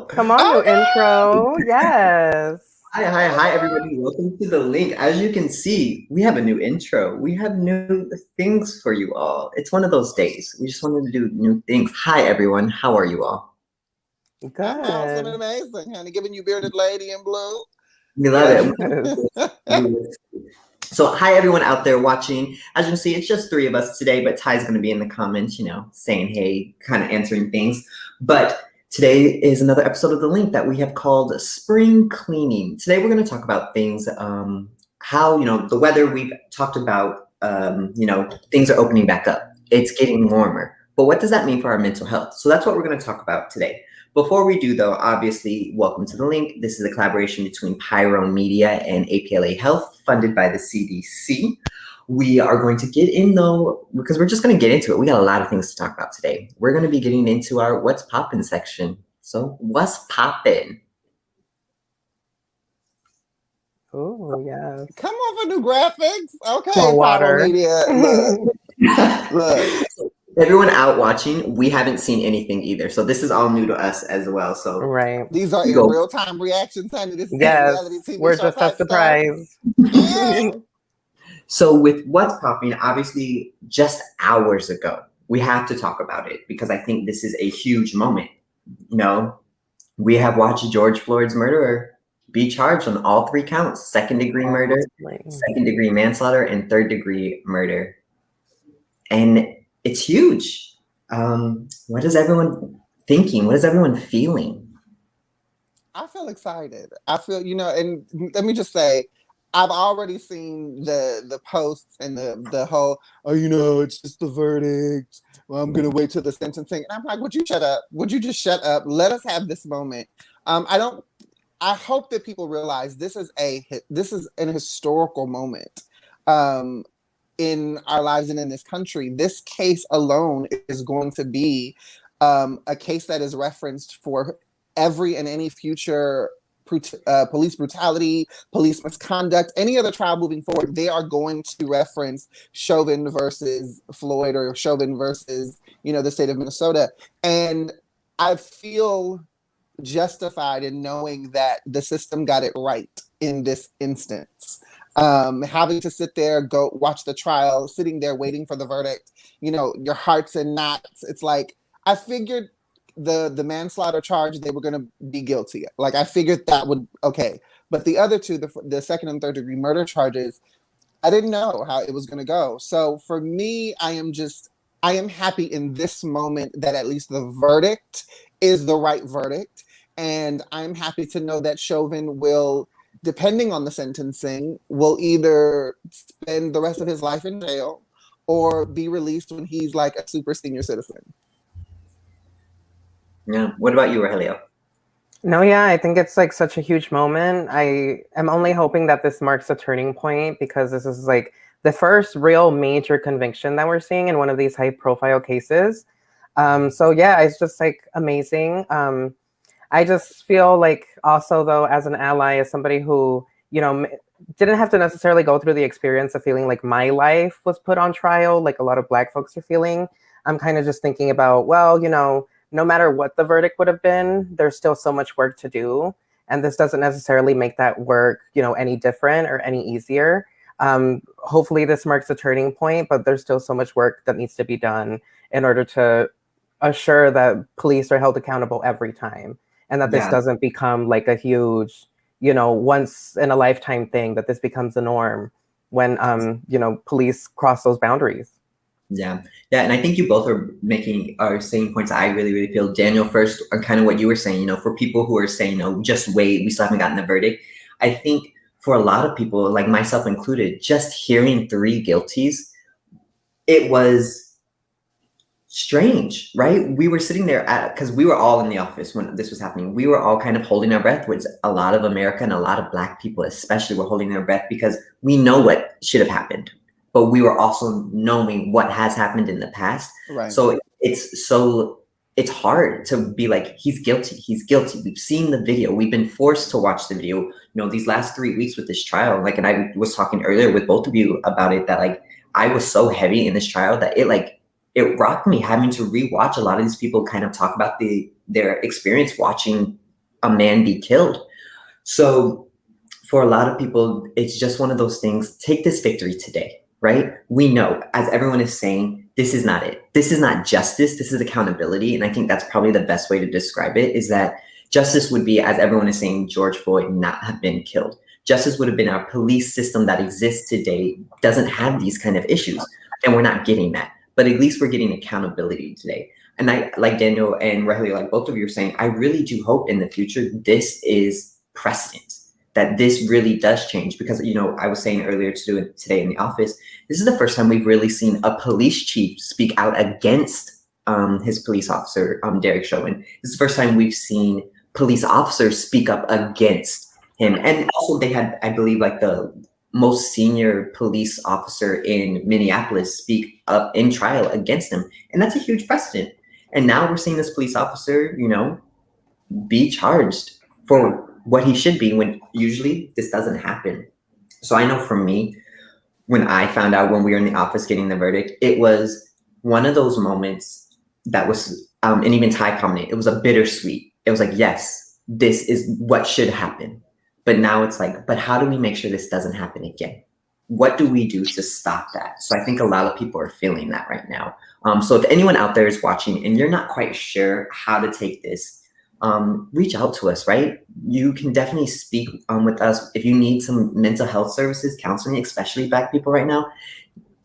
Come on, new intro. Yes. Hi, everybody. Welcome to the link. As you can see, we have a new intro. We have new things for you all. It's one of those days. We just wanted to do new things. Hi, everyone. How are you all? I'm awesome and Good. amazing, honey. Giving you bearded lady in blue. We love it. So, hi, everyone out there watching. As you can see, it's just three of us today, but Ty's going to be in the comments, saying hey, kind of answering things. But today is another episode of The Link that we have called Spring Cleaning. Today, we're going to talk about things, how, the weather. We've talked about, things are opening back up. It's getting warmer. But what does that mean for our mental health? So that's what we're going to talk about today. Before we do, though, obviously, welcome to The Link. This is a collaboration between Pyro Media and APLA Health, funded by the CDC. We are going to get in, though, because we're just going to get into it. We got a lot of things to talk about today. We're going to be getting into our What's Poppin' section. So, what's poppin'? Oh, yes. Come on for new graphics. Okay, More water. Pyro Media. Look. Everyone out watching, we haven't seen anything either. So this is all new to us as well. So Right. These are in real-time reactions, honey. This is reality TV We're show just a surprise. Yeah. So with What's Popping, obviously just hours ago, we have to talk about it because I think this is a huge moment. We have watched George Floyd's murderer be charged on all three counts: second-degree murder, second-degree manslaughter, and third-degree murder. And it's huge. What is everyone thinking? What is everyone feeling? I feel excited. I feel, and let me just say, I've already seen the posts and the whole, it's just the verdict. Well, I'm gonna wait till the sentencing. And I'm like, would you shut up? Would you just shut up? Let us have this moment. I hope that people realize this is an historical moment. In our lives and in this country. This case alone is going to be a case that is referenced for every and any future police brutality, police misconduct, any other trial moving forward. They are going to reference Chauvin versus Floyd or Chauvin versus, the state of Minnesota. And I feel justified in knowing that the system got it right in this instance. Having to sit there, go watch the trial, sitting there waiting for the verdict, your heart's in knots. It's like, I figured the manslaughter charge, they were going to be guilty. Like, I figured that would, okay. But the other two, the second and third degree murder charges, I didn't know how it was going to go. So for me, I am happy in this moment that at least the verdict is the right verdict. And I'm happy to know that Chauvin will, depending on the sentencing, will either spend the rest of his life in jail or be released when he's like a super senior citizen. Yeah. What about you, Rogelio? No, yeah, I think it's like such a huge moment. I am only hoping that this marks a turning point because this is like the first real major conviction that we're seeing in one of these high profile cases. So yeah, it's just like amazing. I just feel like also, though, as an ally, as somebody who, didn't have to necessarily go through the experience of feeling like my life was put on trial, like a lot of Black folks are feeling, I'm kind of just thinking about, well, no matter what the verdict would have been, there's still so much work to do. And this doesn't necessarily make that work, any different or any easier. Hopefully this marks a turning point, but there's still so much work that needs to be done in order to assure that police are held accountable every time. And that this doesn't become like a huge, once in a lifetime thing, that this becomes the norm when, police cross those boundaries. Yeah. And I think you both are saying points I really, really feel. Daniel, first, on kind of what you were saying, for people who are saying, just wait, we still haven't gotten the verdict. I think for a lot of people, like myself included, just hearing three guilties, it was strange, right? We were sitting there because we were all in the office when this was happening. We were all kind of holding our breath, which a lot of America and a lot of Black people especially were holding their breath because we know what should have happened, but we were also knowing what has happened in the past. Right. So it's hard to be like, he's guilty. We've seen the video. We've been forced to watch the video, these last 3 weeks with this trial. Like, and I was talking earlier with both of you about it, that like, I was so heavy in this trial that it rocked me having to rewatch a lot of these people kind of talk about their experience watching a man be killed. So for a lot of people, it's just one of those things. Take this victory today, right? We know, as everyone is saying, this is not it. This is not justice. This is accountability. And I think that's probably the best way to describe it, is that justice would be, as everyone is saying, George Floyd not have been killed. Justice would have been our police system that exists today doesn't have these kind of issues. And we're not getting that. But at least we're getting accountability today. And I, like Daniel and Raheli, like both of you are saying, I really do hope in the future this is precedent, that this really does change. Because, you know, I was saying earlier today in the office, this is the first time we've really seen a police chief speak out against his police officer, Derek Chauvin. This is the first time we've seen police officers speak up against him. And also they had, I believe, like the most senior police officer in Minneapolis speak up in trial against him. And that's a huge precedent. And now we're seeing this police officer, you know, be charged for what he should be, when usually this doesn't happen. So I know for me, when I found out when we were in the office getting the verdict, it was one of those moments that was, and even Ty commented, it was a bittersweet. It was like, yes, this is what should happen. But now it's like, but how do we make sure this doesn't happen again? What do we do to stop that? So I think a lot of people are feeling that right now. So if anyone out there is watching and you're not quite sure how to take this, reach out to us, right? You can definitely speak with us. If you need some mental health services, counseling, especially Black people right now,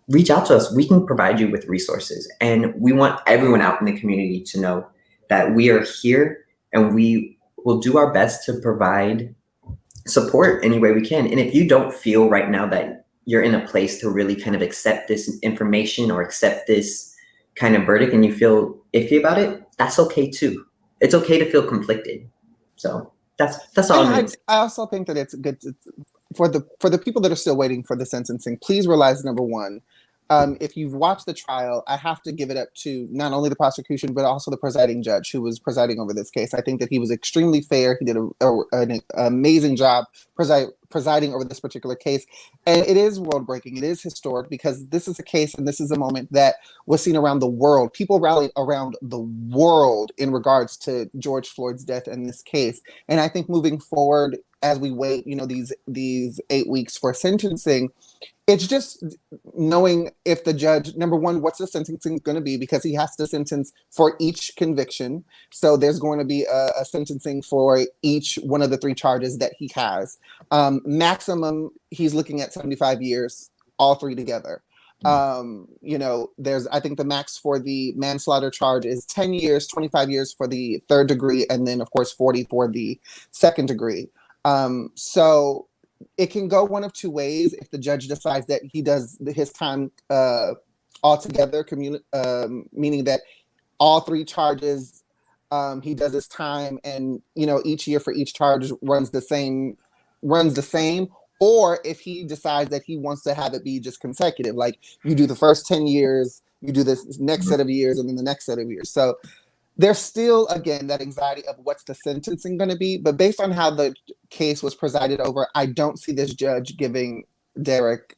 reach out to us. We can provide you with resources. And we want everyone out in the community to know that we are here and we will do our best to provide support any way we can. And if you don't feel right now that you're in a place to really kind of accept this information or accept this kind of verdict and you feel iffy about it, that's okay too. It's okay to feel conflicted. So that's all. I also think that it's good for the people that are still waiting for the sentencing. Please realize, number one, if you've watched the trial, I have to give it up to not only the prosecution, but also the presiding judge who was presiding over this case. I think that he was extremely fair. He did an amazing job presiding over this particular case. And it is world-breaking. It is historic because this is a case and this is a moment that was seen around the world. People rallied around the world in regards to George Floyd's death in this case. And I think moving forward, as we wait, you know, these 8 weeks for sentencing, it's just knowing if the judge, number one, what's the sentencing going to be, because he has to sentence for each conviction. So there's going to be a sentencing for each one of the 3 charges that he has. Maximum, he's looking at 75 years, all 3 together. You know, I think the max for the manslaughter charge is 10 years, 25 years for the 3rd degree, and then of course 40 for the 2nd degree. So it can go one of 2 ways. If the judge decides that he does his time altogether, meaning that all 3 charges, he does his time, and you know, each year for each charge runs the same, or if he decides that he wants to have it be just consecutive, like you do the first 10 years, you do this next set of years, and then the next set of years. So there's still, again, that anxiety of what's the sentencing going to be. But based on how the case was presided over, I don't see this judge giving Derek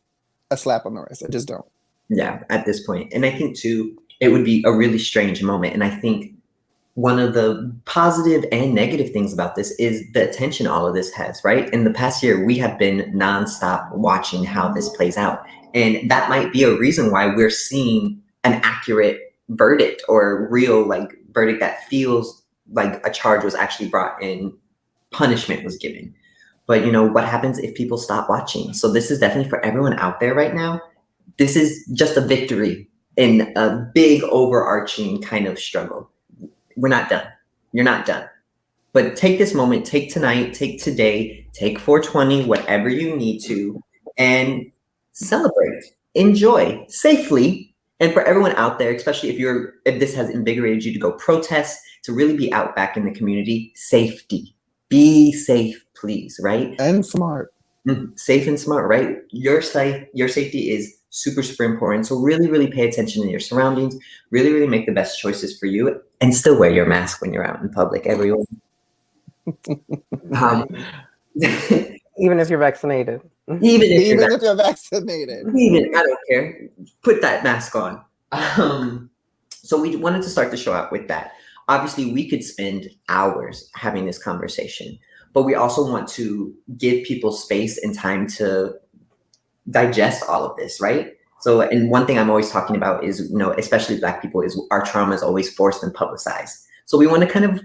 a slap on the wrist. I just don't. Yeah, at this point. And I think, too, it would be a really strange moment. And I think one of the positive and negative things about this is the attention all of this has, right? In the past year, we have been nonstop watching how this plays out. And that might be a reason why we're seeing an accurate verdict or real, like, verdict that feels like a charge was actually brought in, punishment was given. But you know, what happens if people stop watching? So this is definitely for everyone out there right now. This is just a victory in a big overarching kind of struggle. We're not done. You're not done. But take this moment, take tonight, take today, take 420, whatever you need to, and celebrate, enjoy safely. And for everyone out there, especially if this has invigorated you to go protest, to really be out back in the community, safety. Be safe, right? And smart. Safe and smart, right? Your safety is super, super important. So really, really pay attention to your surroundings. Really, really make the best choices for you, and still wear your mask when you're out in public, everyone. Even if you're vaccinated. Even if you're vaccinated. I don't care. Put that mask on. So we wanted to start the show out with that. Obviously, we could spend hours having this conversation, but we also want to give people space and time to digest all of this, right? So, and one thing I'm always talking about is, especially Black people, is our trauma is always forced and publicized. So we want to kind of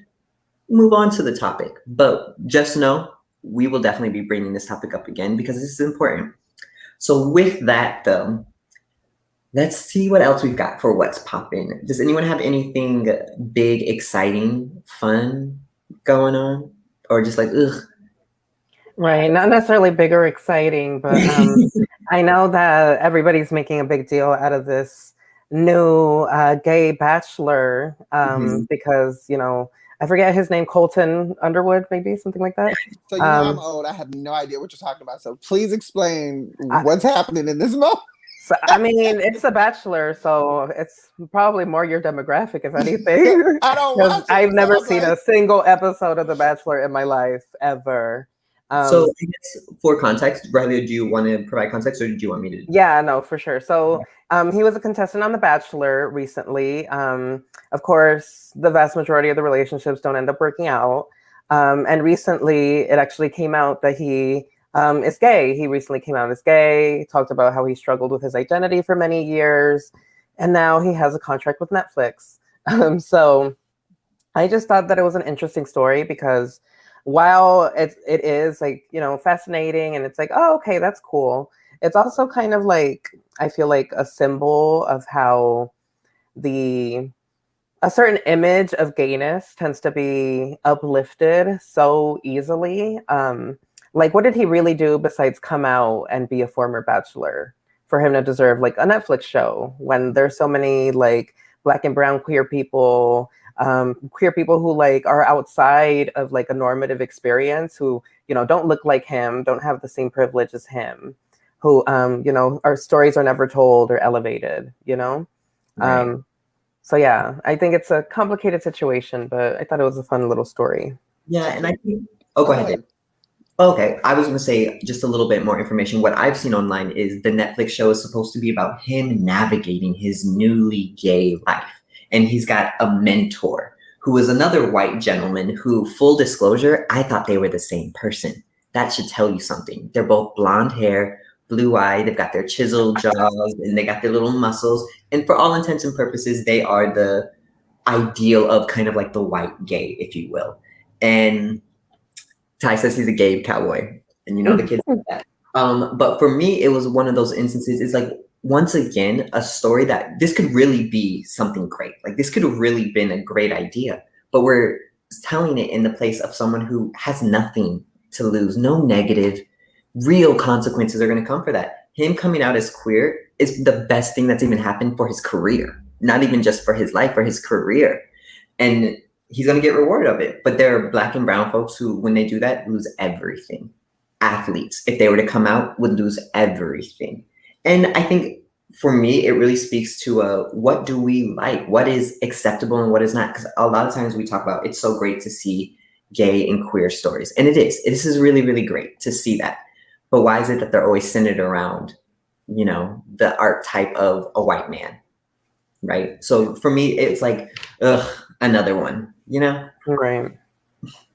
move on to the topic, but just know we will definitely be bringing this topic up again because this is important. So with that, though, let's see what else we've got for what's popping. Does anyone have anything big, exciting, fun going on, or just like ugh? Right, not necessarily big or exciting, but I know that everybody's making a big deal out of this new gay bachelor because, I forget his name, Colton Underwood, maybe something like that. So I'm old. I have no idea what you're talking about. So please explain what's happening in this moment. So, I mean, it's a bachelor, so it's probably more your demographic, if anything. I don't watch it. I've never seen a single episode of The Bachelor in my life, ever. So I guess for context, Riley, do you want to provide context or do you want me to? Yeah, no, for sure. So he was a contestant on The Bachelor recently. Of course, the vast majority of the relationships don't end up working out. And recently, it actually came out that he is gay. He recently came out as gay, talked about how he struggled with his identity for many years. And now he has a contract with Netflix. So I just thought that it was an interesting story because while it is like, fascinating and it's like, oh, okay, that's cool. It's also kind of like, I feel like a symbol of how a certain image of gayness tends to be uplifted so easily. Like, what did he really do besides come out and be a former bachelor for him to deserve like a Netflix show when there's so many like Black and brown queer people who like are outside of like a normative experience, who, don't look like him, don't have the same privilege as him, who, our stories are never told or elevated, Right. So yeah, I think it's a complicated situation, but I thought it was a fun little story. Yeah, and I think, go ahead. Okay, I was going to say just a little bit more information. What I've seen online is the Netflix show is supposed to be about him navigating his newly gay life. And he's got a mentor who is another white gentleman who, full disclosure, I thought they were the same person. That should tell you something. They're both blonde hair, blue-eyed, they've got their chiseled jaws, and they got their little muscles. And for all intents and purposes, they are the ideal of kind of like the white gay, if you will. And Ty says he's a gay cowboy, and the kids like that. But for me, it was one of those instances. It's like, once again, a story that this could really be something great. Like, this could have really been a great idea, but we're telling it in the place of someone who has nothing to lose, no negative, real consequences are going to come for that. Him coming out as queer is the best thing that's even happened for his career, not even just for his life, for his career. And he's going to get rewarded of it. But there are Black and brown folks who, when they do that, lose everything. Athletes, if they were to come out, would lose everything. And I think for me, it really speaks to what do we like? What is acceptable and what is not? Because a lot of times we talk about, it's so great to see gay and queer stories. And it is. This is really, really great to see that. But why is it that they're always centered around, the archetype of a white man, right? So for me, it's like, another one, Right.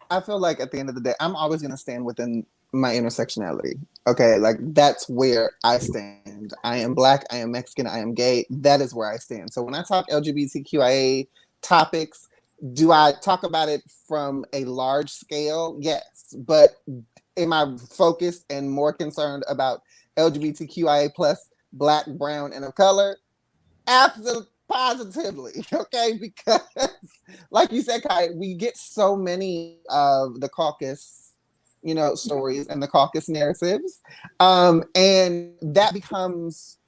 I feel like at the end of the day, I'm always going to stand within my intersectionality. Okay, like that's where I stand. I am Black, I am Mexican, I am gay. That is where I stand. So when I talk LGBTQIA topics, do I talk about it from a large scale? Yes. But am I focused and more concerned about LGBTQIA plus Black, brown, and of color? Absolutely. Positively, okay? Because like you said, Kai, we get so many of the caucus, stories and the caucus narratives. And that becomes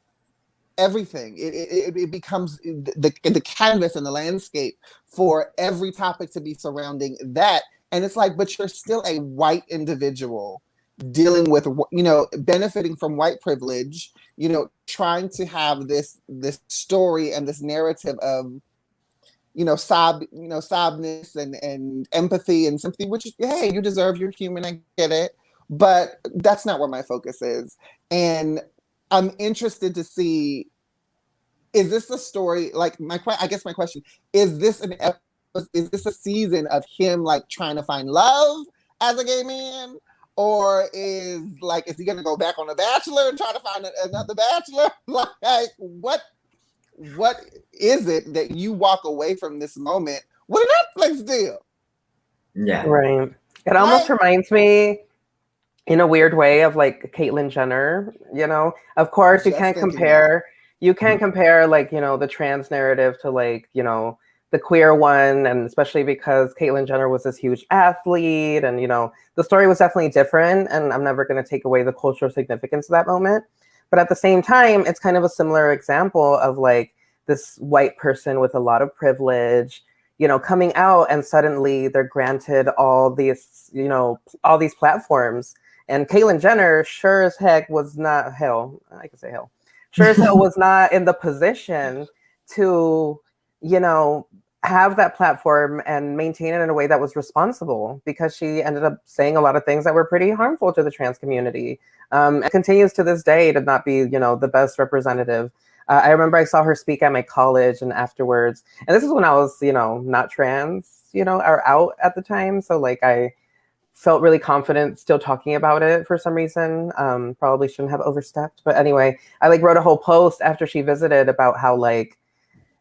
everything. It becomes the canvas and the landscape for every topic to be surrounding that. And it's like, but you're still a white individual dealing with, benefiting from white privilege, trying to have this story and this narrative of, sobness and empathy and sympathy, which, hey, you deserve, you're human, I get it. But that's not where my focus is. And I'm interested to see, is this a story, like I guess my question, is this an is this a season of him like trying to find love as a gay man? Or is he gonna go back on The Bachelor and try to find another bachelor? Like, what is it that you walk away from this moment with a Netflix deal? Yeah. Right. It almost reminds me in a weird way of like Caitlyn Jenner, Of course you can't compare like, the trans narrative to like, the queer one, and especially because Caitlyn Jenner was this huge athlete and, the story was definitely different, and I'm never going to take away the cultural significance of that moment. But at the same time, it's kind of a similar example of like this white person with a lot of privilege, coming out, and suddenly they're granted all these platforms. And Caitlyn Jenner sure as heck was not sure as hell was not in the position to, have that platform and maintain it in a way that was responsible, because she ended up saying a lot of things that were pretty harmful to the trans community. And continues to this day to not be, the best representative. I remember I saw her speak at my college and afterwards, and this is when I was, not trans, or out at the time. So like I felt really confident still talking about it for some reason. Probably shouldn't have overstepped. But anyway, I like wrote a whole post after she visited about how like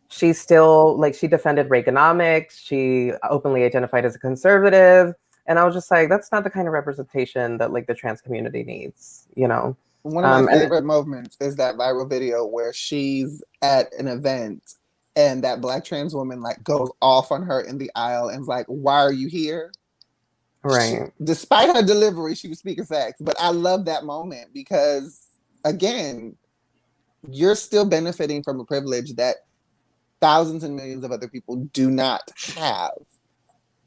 she still like she defended Reaganomics. She openly identified as a conservative. And I was just like, that's not the kind of representation that like the trans community needs, One of my favorite moments is that viral video where she's at an event and that Black trans woman like goes off on her in the aisle and is like, why are you here? Right. Despite her delivery, she was speaking facts. But I love that moment because, again, you're still benefiting from a privilege that thousands and millions of other people do not have.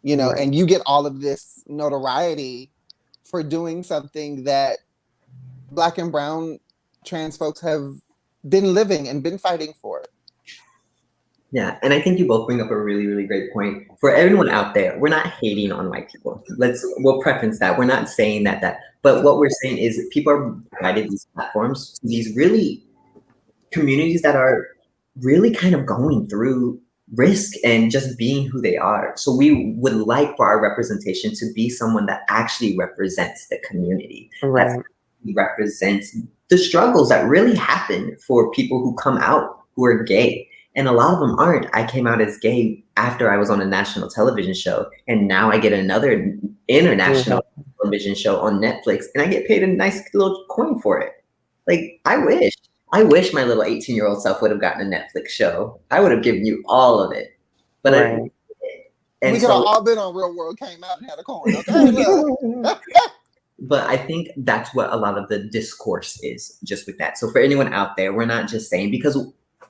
Right. And you get all of this notoriety for doing something that Black and brown trans folks have been living and been fighting for. Yeah, and I think you both bring up a really, really great point. For everyone out there, we're not hating on white people. We'll preference that. We're not saying that. But what we're saying is that people are provided these platforms to these really communities that are really kind of going through risk and just being who they are. So we would like for our representation to be someone that actually represents the community. Right. That represents the struggles that really happen for people who come out who are gay. And a lot of them aren't. I came out as gay after I was on a national television show, and now I get another international television show on Netflix, and I get paid a nice little coin for it. Like, I wish my little 18-year-old self would have gotten a Netflix show. I would have given you all of it. But right. We could have all been on Real World, came out and had a coin. Okay, But I think that's what a lot of the discourse is just with that. So for anyone out there, we're not just saying, because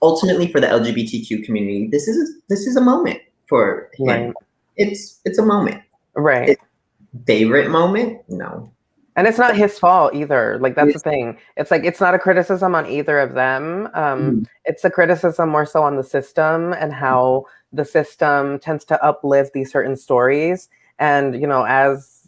ultimately for the LGBTQ community, this is a moment for him. Right. It's a moment. Right. Favorite moment? No. And it's not his fault either. Like, that's the thing. It's like, it's not a criticism on either of them. It's a criticism more so on the system and how the system tends to uplift these certain stories. And, as,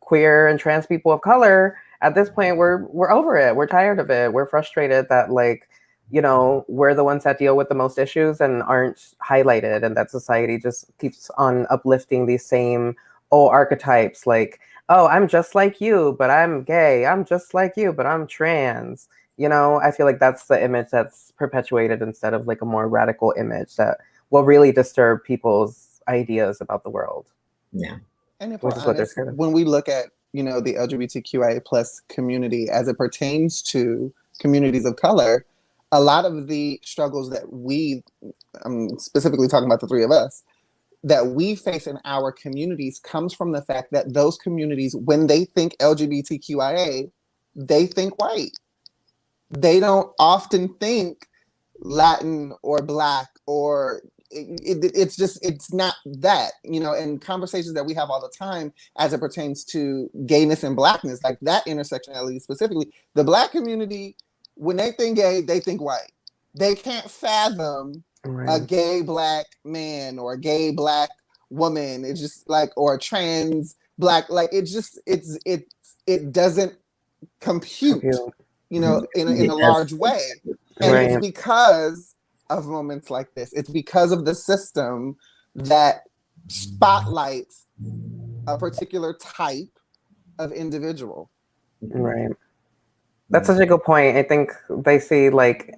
queer and trans people of color, at this point, we're over it. We're tired of it. We're frustrated that like, we're the ones that deal with the most issues and aren't highlighted, and that society just keeps on uplifting these same old archetypes like, oh, I'm just like you, but I'm gay. I'm just like you, but I'm trans. I feel like that's the image that's perpetuated instead of like a more radical image that will really disturb people's ideas about the world. Yeah. And if we're honest, when we look at, the LGBTQIA plus community as it pertains to communities of color, a lot of the struggles that I'm specifically talking about the three of us, that we face in our communities comes from the fact that those communities, when they think LGBTQIA, they think white. They don't often think Latin or Black or it's not that, and conversations that we have all the time as it pertains to gayness and Blackness, like that intersectionality specifically, the Black community, when they think gay, they think white. They can't fathom a gay Black man or a gay Black woman. It's just like, or a trans Black, like it doesn't compute, in a large way. And it's because of moments like this. It's because of the system that spotlights a particular type of individual. Right. That's such a good point. I think they see like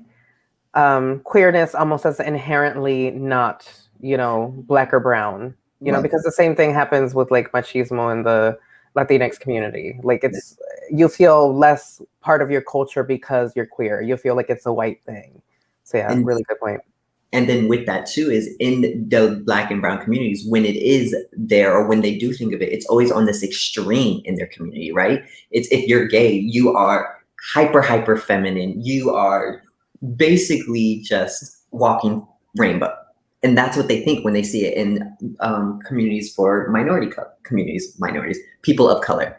queerness almost as inherently not, black or brown, Right. because the same thing happens with like machismo in the Latinx community. Like you feel less part of your culture because you're queer. You feel like it's a white thing. So yeah, And- really good point. And then with that too is in the Black and brown communities, when it is there or when they do think of it, it's always on this extreme in their community, right? It's if you're gay, you are hyper feminine. You are basically just walking rainbow. And that's what they think when they see it in communities for minorities, people of color.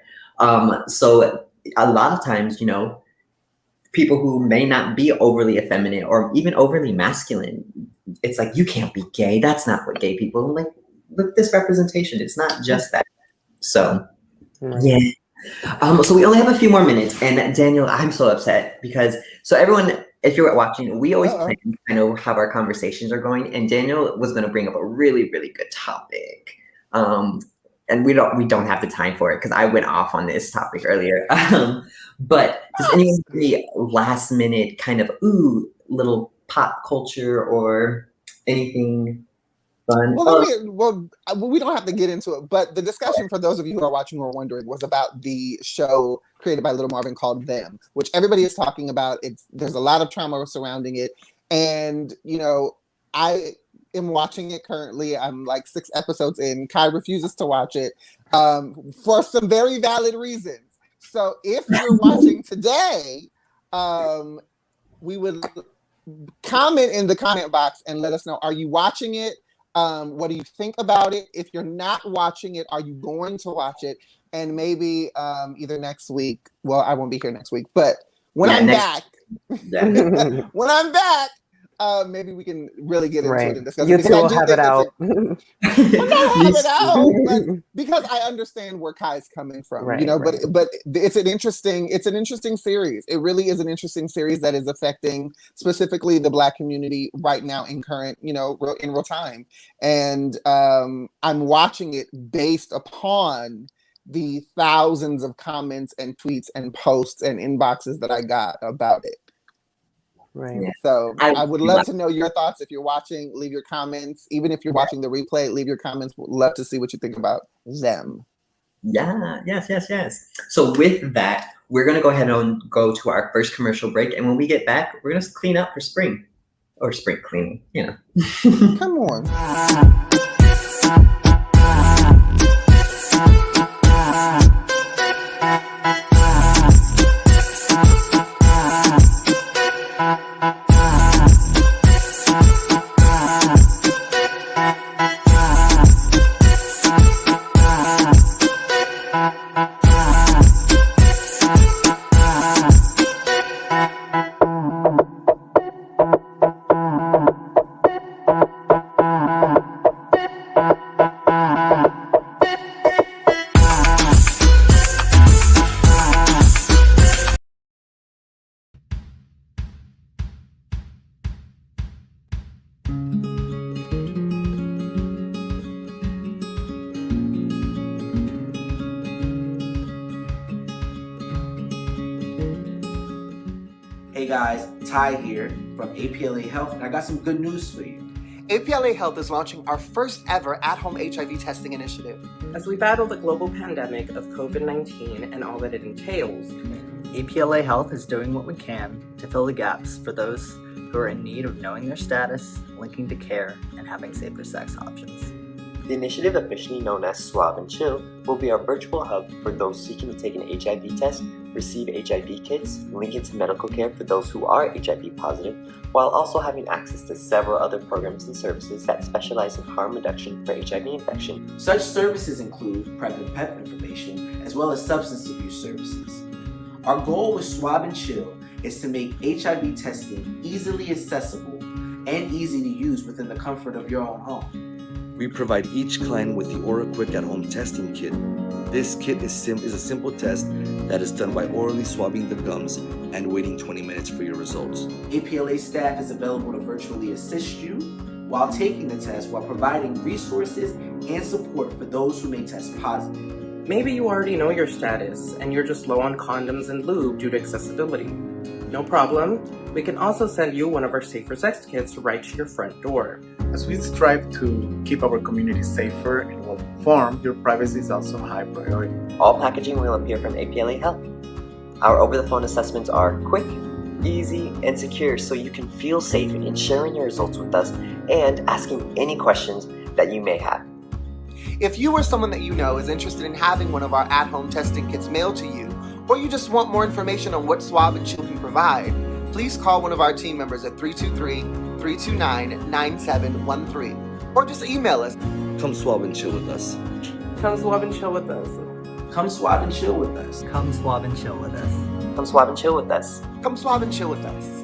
So a lot of times, people who may not be overly effeminate or even overly masculine, it's like, you can't be gay. That's not what gay people like. Look at this representation. It's not just that. So, yeah. So we only have a few more minutes. And Daniel, I'm so upset because, so everyone, if you're watching, we always plan kind of how our conversations are going. And Daniel was going to bring up a really, really good topic. And we don't have the time for it because I went off on this topic earlier. But does anyone have any last minute kind of little pop culture or anything fun? Well, we don't have to get into it, but the discussion for those of you who are watching or wondering was about the show created by Little Marvin called Them, which everybody is talking about. There's a lot of trauma surrounding it, and I am watching it currently. I'm like 6 episodes in. Kai refuses to watch it for some very valid reasons. So if you're watching today, we would comment in the comment box and let us know, are you watching it? What do you think about it? If you're not watching it, are you going to watch it? And maybe either next week, well, I won't be here next week, but when I'm back, maybe we can really get into it and discuss it. You two will have it out. But because I understand where Kai's coming from, but it's an interesting series. It really is an interesting series that is affecting specifically the Black community right now in current, in real time. And I'm watching it based upon the thousands of comments and tweets and posts and inboxes that I got about it. Right. Yeah. So I would love to know your thoughts. If you're watching, leave your comments. Even if you're watching the replay, leave your comments. Would love to see what you think about Them. Yeah. Yes. So with that, we're going to go ahead and go to our first commercial break. And when we get back, we're going to clean up for spring or spring cleaning. Come on. Hey guys, Ty here from APLA Health, and I got some good news for you. APLA Health is launching our first ever at-home HIV testing initiative. As we battle the global pandemic of COVID-19 and all that it entails, APLA Health is doing what we can to fill the gaps for those who are in need of knowing their status, linking to care, and having safer sex options. The initiative, officially known as Swab and Chill, will be our virtual hub for those seeking to take an HIV test, receive HIV kits, link into medical care for those who are HIV positive, while also having access to several other programs and services that specialize in harm reduction for HIV infection. Such services include PrEP and PEP information, as well as substance abuse services. Our goal with Swab and Chill is to make HIV testing easily accessible and easy to use within the comfort of your own home. We provide each client with the Aura Quick at-home testing kit. This kit is a simple test that is done by orally swabbing the gums and waiting 20 minutes for your results. APLA staff is available to virtually assist you while taking the test, while providing resources and support for those who may test positive. Maybe you already know your status and you're just low on condoms and lube due to accessibility. No problem. We can also send you one of our safer sex kits right to your front door. As we strive to keep our community safer and well informed, your privacy is also a high priority. All packaging will appear from APLA Health. Our over-the-phone assessments are quick, easy, and secure, so you can feel safe in sharing your results with us and asking any questions that you may have. If you or someone that you know is interested in having one of our at-home testing kits mailed to you, or you just want more information on what Swab and Chill can provide, please call one of our team members at 323-329-9713, or just email us. Come swab and chill with us. Come swab and chill with us. Come swab and chill with us. Come swab and chill with us. Come swab and chill with us. Come swab and chill with us.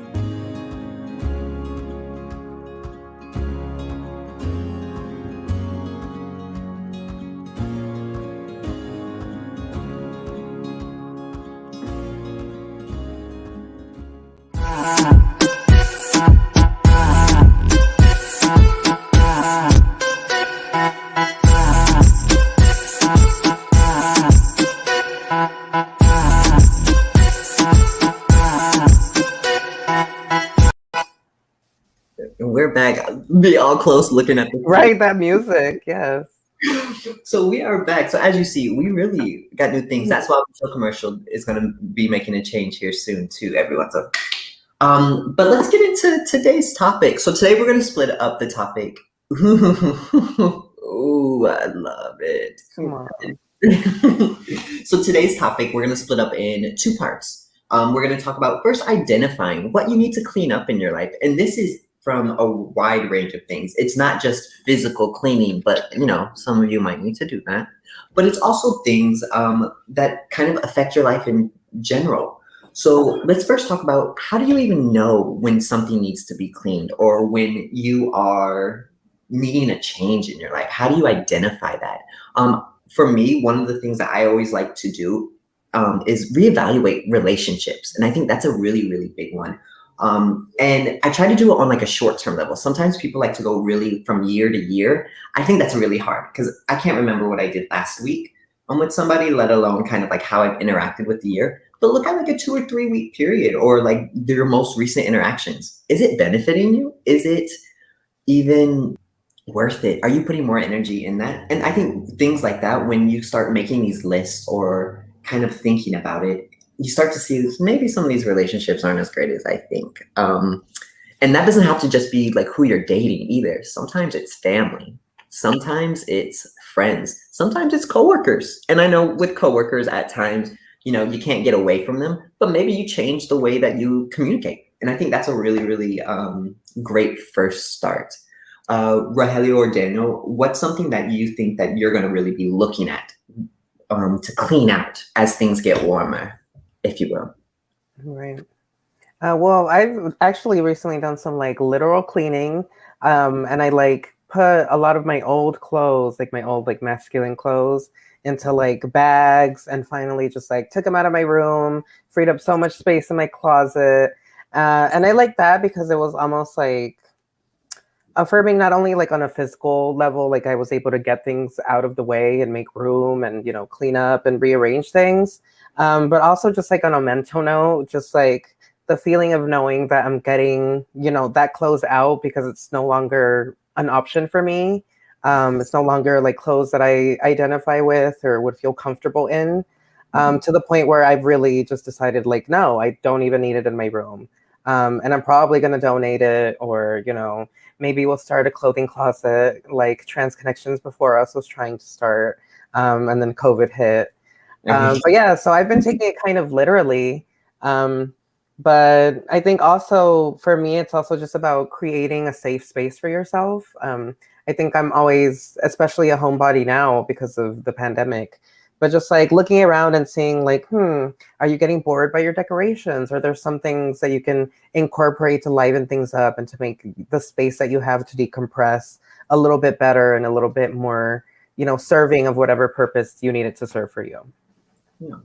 We're back. Be all close looking at the Right, that music, yes. So we are back. So as you see, we really got new things. That's why the show commercial is going to be making a change here soon too, everyone. So, but let's get into today's topic. So today we're going to split up the topic. Ooh, I love it. Come on. So today's topic, we're going to split up in two parts. We're going to talk about first identifying what you need to clean up in your life. And this is from a wide range of things. It's not just physical cleaning, but some of you might need to do that. But it's also things that kind of affect your life in general. So let's first talk about, how do you even know when something needs to be cleaned or when you are needing a change in your life? How do you identify that? For me, one of the things that I always like to do is reevaluate relationships. And I think that's a really, really big one. And I try to do it on like a short-term level. Sometimes people like to go really from year to year. I think that's really hard because I can't remember what I did last week with somebody, let alone kind of like how I've interacted with the year. But look at like a 2 or 3 week period or like your most recent interactions. Is it benefiting you? Is it even worth it? Are you putting more energy in that? And I think things like that, when you start making these lists or kind of thinking about it, you start to see maybe some of these relationships aren't as great as I think. And that doesn't have to just be like who you're dating either. Sometimes it's family. Sometimes it's friends. Sometimes it's coworkers. And I know with coworkers at times, you can't get away from them, but maybe you change the way that you communicate. And I think that's a really, really great first start. Rogelio or Daniel, what's something that you think that you're going to really be looking at to clean out as things get warmer, if you will? Right. Well, I've actually recently done some like literal cleaning, and I like put a lot of my old clothes, like my old like masculine clothes, into like bags, and finally just like took them out of my room, freed up so much space in my closet, and I like that because it was almost like affirming, not only like on a physical level, like I was able to get things out of the way and make room and clean up and rearrange things. But also just like on a mental note, just like the feeling of knowing that I'm getting, that clothes out because it's no longer an option for me. It's no longer like clothes that I identify with or would feel comfortable in, to the point where I've really just decided like, no, I don't even need it in my room. And I'm probably going to donate it, or, maybe we'll start a clothing closet like Trans Connections before us was trying to start. And then COVID hit. But yeah, so I've been taking it kind of literally. But I think also for me, it's also just about creating a safe space for yourself. I think I'm always, especially a homebody now because of the pandemic, but just like looking around and seeing like, are you getting bored by your decorations? Are there some things that you can incorporate to liven things up and to make the space that you have to decompress a little bit better and a little bit more, serving of whatever purpose you need it to serve for you? Yeah.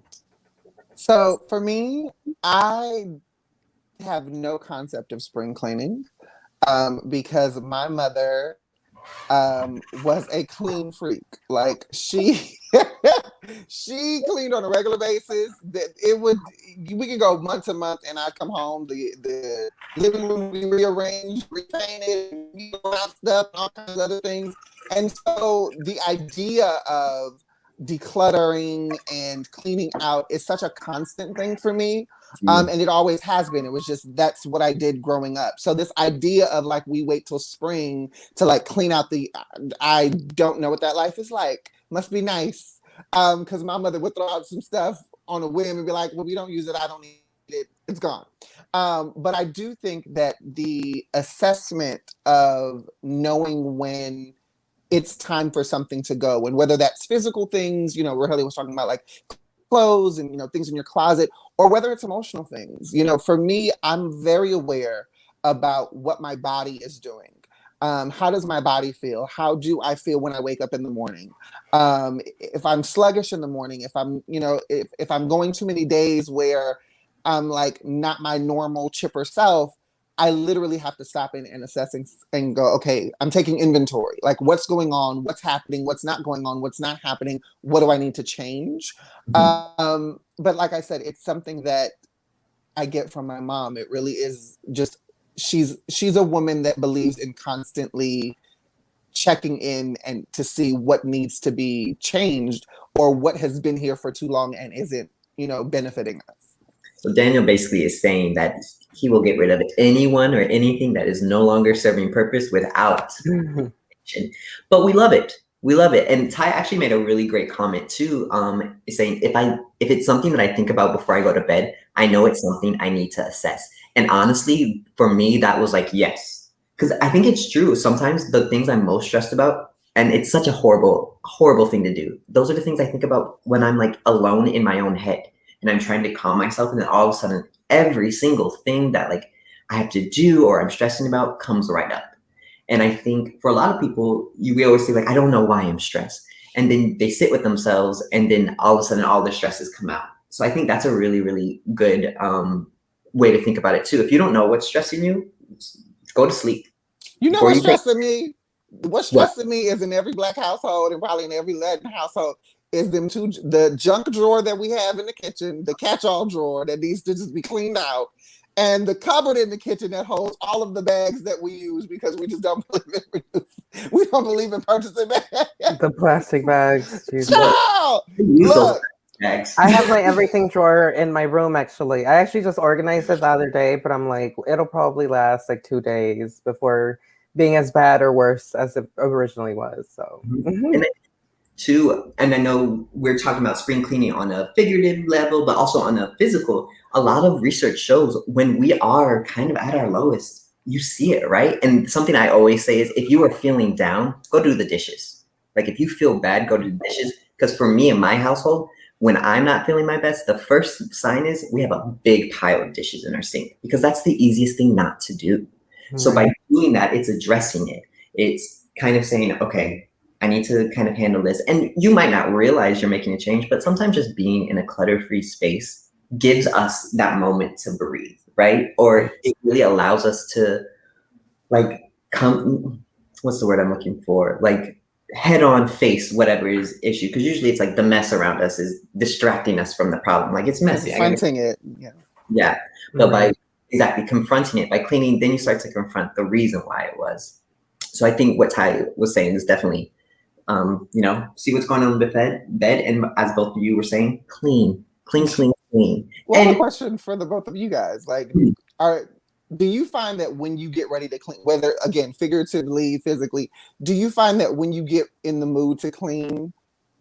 So for me, I have no concept of spring cleaning because my mother was a clean freak. Like she she cleaned on a regular basis. That it would we could go month to month and I'd come home, the living room would be rearranged, repainted, stuff, all kinds of other things. And so the idea of decluttering and cleaning out is such a constant thing for me. And it always has been. It was just that's what I did growing up. So this idea of like we wait till spring to like clean out I don't know what that life is like. Must be nice. Because my mother would throw out some stuff on a whim and be like, well, we don't use it, I don't need it, it's gone. But I do think that the assessment of knowing when it's time for something to go, and whether that's physical things, Raheli was talking about like clothes and things in your closet, or whether it's emotional things. For me, I'm very aware about what my body is doing. How does my body feel? How do I feel when I wake up in the morning? If I'm sluggish in the morning, if I'm, if I'm going too many days where I'm like not my normal chipper self, I literally have to stop and assess and go, okay, I'm taking inventory. Like what's going on, what's happening, what's not going on, what's not happening, what do I need to change? But like I said, it's something that I get from my mom. It really is just, she's a woman that believes in constantly checking in and to see what needs to be changed or what has been here for too long and isn't, benefiting us. So Daniel basically is saying that he will get rid of anyone or anything that is no longer serving purpose without. But we love it. We love it. And Ty actually made a really great comment too, saying if it's something that I think about before I go to bed, I know it's something I need to assess. And honestly, for me, that was like, yes. Because I think it's true. Sometimes the things I'm most stressed about, and it's such a horrible, horrible thing to do. Those are the things I think about when I'm like alone in my own head and I'm trying to calm myself. And then all of a sudden, every single thing that like I have to do or I'm stressing about comes right up. And I think for a lot of people, we always say like, I don't know why I'm stressed. And then they sit with themselves and then all of a sudden all the stresses come out. So I think that's a really, really good way to think about it too. If you don't know what's stressing you, go to sleep. What's stressing me? What's stressing me is in every Black household and probably in every Latin household is the junk drawer that we have in the kitchen, the catch-all drawer that needs to just be cleaned out, and the cupboard in the kitchen that holds all of the bags that we use because we just don't believe we don't believe in purchasing bags. The plastic bags. Look. I have my everything drawer in my room, actually. I actually just organized it the other day, but I'm like, it'll probably last like 2 days before being as bad or worse as it originally was. So, and I know we're talking about spring cleaning on a figurative level, but also on a physical. A lot of research shows when we are kind of at our lowest, you see it, right? And something I always say is if you are feeling down, go do the dishes. Like if you feel bad, go do the dishes. Because for me in my household, when I'm not feeling my best, the first sign is we have a big pile of dishes in our sink because that's the easiest thing not to do. Mm-hmm. So by doing that, it's addressing it. It's kind of saying, okay, I need to kind of handle this. And you might not realize you're making a change, but sometimes just being in a clutter-free space gives us that moment to breathe, right? Or it really allows us to like what's the word I'm looking for? Like head on face whatever is issue. Because usually it's like the mess around us is distracting us from the problem. Like it's messy. Confronting it. Yeah. But by confronting it, by cleaning, then you start to confront the reason why it was. So I think what Ty was saying is definitely see what's going on in the bed, and as both of you were saying, clean. Well, I have a question for the both of you guys. Like, do you find that when you get ready to clean, whether again figuratively, physically, do you find that when you get in the mood to clean,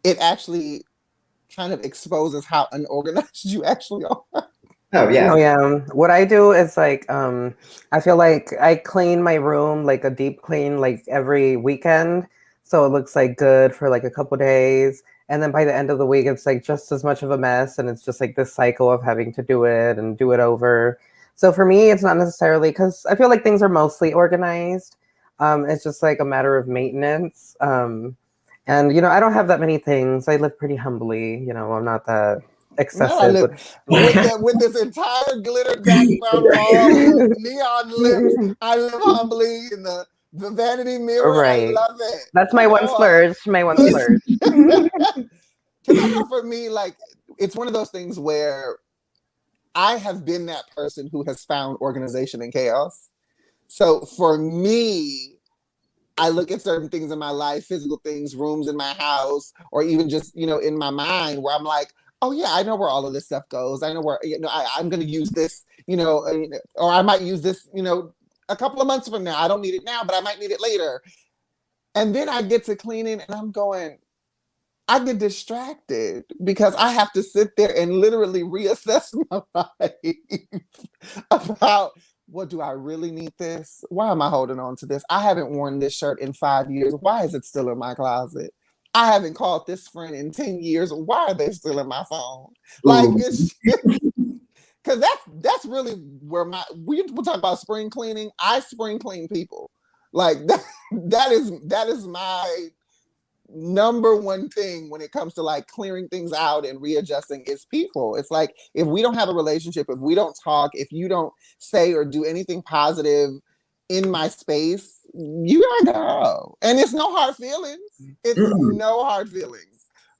it actually kind of exposes how unorganized you actually are? Oh yeah. What I do is like I feel like I clean my room like a deep clean like every weekend. So it looks like good for like a couple days. And then by the end of the week, it's like just as much of a mess. And it's just like this cycle of having to do it and do it over. So for me, it's not necessarily because I feel like things are mostly organized. It's just like a matter of maintenance. And, I don't have that many things. I live pretty humbly. I'm not that excessive. With this entire glitter background wall, neon lips, I live humbly in the The vanity mirror, Right. I love it. That's my one splurge. My one splurge. Because I know for me, like, it's one of those things where I have been that person who has found organization in chaos. So for me, I look at certain things in my life, physical things, rooms in my house, or even just, in my mind, where I'm like, oh yeah, I know where all of this stuff goes. I know where, I'm going to use this, or I might use this, a couple of months from now. I don't need it now, but I might need it later. And then I get to cleaning and I'm going, I get distracted because I have to sit there and literally reassess my life about, well, do I really need this? Why am I holding on to this? I haven't worn this shirt in 5 years. Why is it still in my closet? I haven't called this friend in 10 years. Why are they still in my phone? Like, it's because that's really where we'll talk about spring cleaning. I spring clean people. Like that is my number one thing when it comes to like clearing things out and readjusting is people. It's like, if we don't have a relationship, if we don't talk, if you don't say or do anything positive in my space, you gotta go. And it's no hard feelings. It's no hard feelings.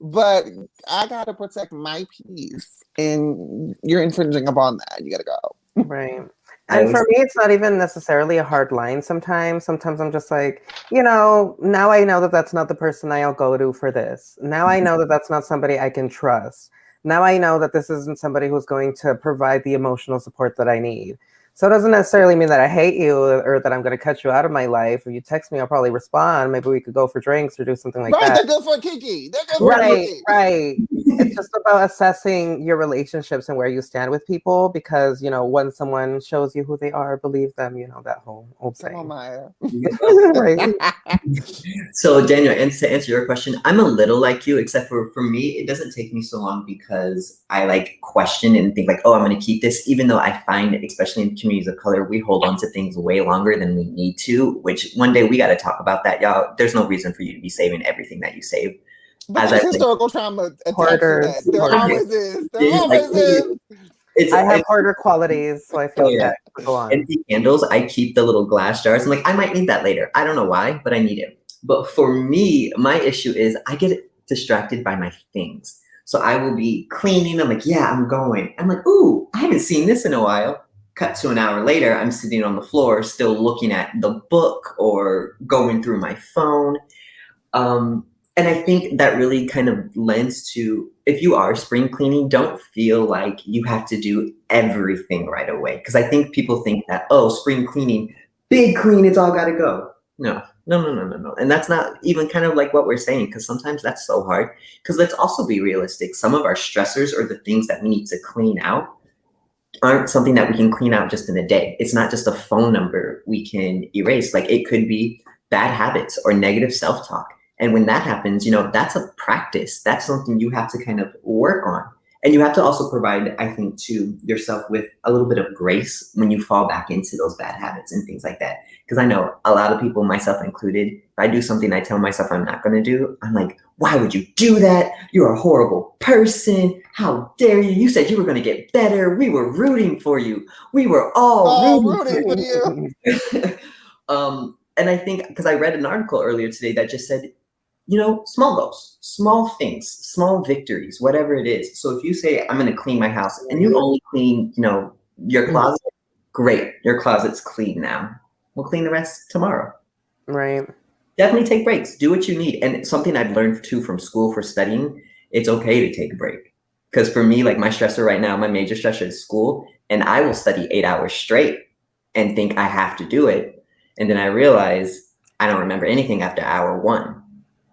But I gotta protect my peace. And you're infringing upon that. You gotta go. Right. And for me, it's not even necessarily a hard line sometimes. Sometimes I'm just like, now I know that that's not the person I'll go to for this. Now I know that that's not somebody I can trust. Now I know that this isn't somebody who's going to provide the emotional support that I need. So it doesn't necessarily mean that I hate you or that I'm going to cut you out of my life. If you text me, I'll probably respond. Maybe we could go for drinks or do something like that. They're good for Kiki. They're good for Kiki. Right. It's just about assessing your relationships and where you stand with people because, when someone shows you who they are, believe them, that whole old saying. Come on, Maya. Right. So Daniel, and to answer your question, I'm a little like you, except for me, it doesn't take me so long because I like question and think like, oh, I'm going to keep this, even though I find, especially in communities of color, we hold on to things way longer than we need to, which one day we got to talk about that, y'all. There's no reason for you to be saving everything that you save. But there's historical trauma attached to that. There always is. There always is. I have harder qualities, so I feel that. Go on. Empty candles, I keep the little glass jars. I'm like, I might need that later. I don't know why, but I need it. But for me, my issue is I get distracted by my things. So I will be cleaning. I'm like, yeah, I'm going. I'm like, ooh, I haven't seen this in a while. Cut to an hour later, I'm sitting on the floor still looking at the book or going through my phone. And I think that really kind of lends to, if you are spring cleaning, don't feel like you have to do everything right away. Because I think people think that, oh, spring cleaning, big clean, it's all got to go. No. And that's not even kind of like what we're saying, because sometimes that's so hard. Because let's also be realistic. Some of our stressors or the things that we need to clean out aren't something that we can clean out just in a day. It's not just a phone number we can erase. Like it could be bad habits or negative self-talk. And when that happens, that's a practice. That's something you have to kind of work on. And you have to also provide, I think, to yourself with a little bit of grace when you fall back into those bad habits and things like that. Because I know a lot of people, myself included, if I do something I tell myself I'm not going to do, I'm like, why would you do that? You're a horrible person. How dare you? You said you were going to get better. We were rooting for you. We were all rooting for you. And I think, because I read an article earlier today that just said, small goals, small things, small victories, whatever it is. So if you say, I'm going to clean my house and you only clean, your closet, great. Your closet's clean now. We'll clean the rest tomorrow. Right. Definitely take breaks. Do what you need. And something I've learned too from school for studying, it's okay to take a break. Because for me, like my stressor right now, my major stressor is school. And I will study 8 hours straight and think I have to do it. And then I realize I don't remember anything after hour 1.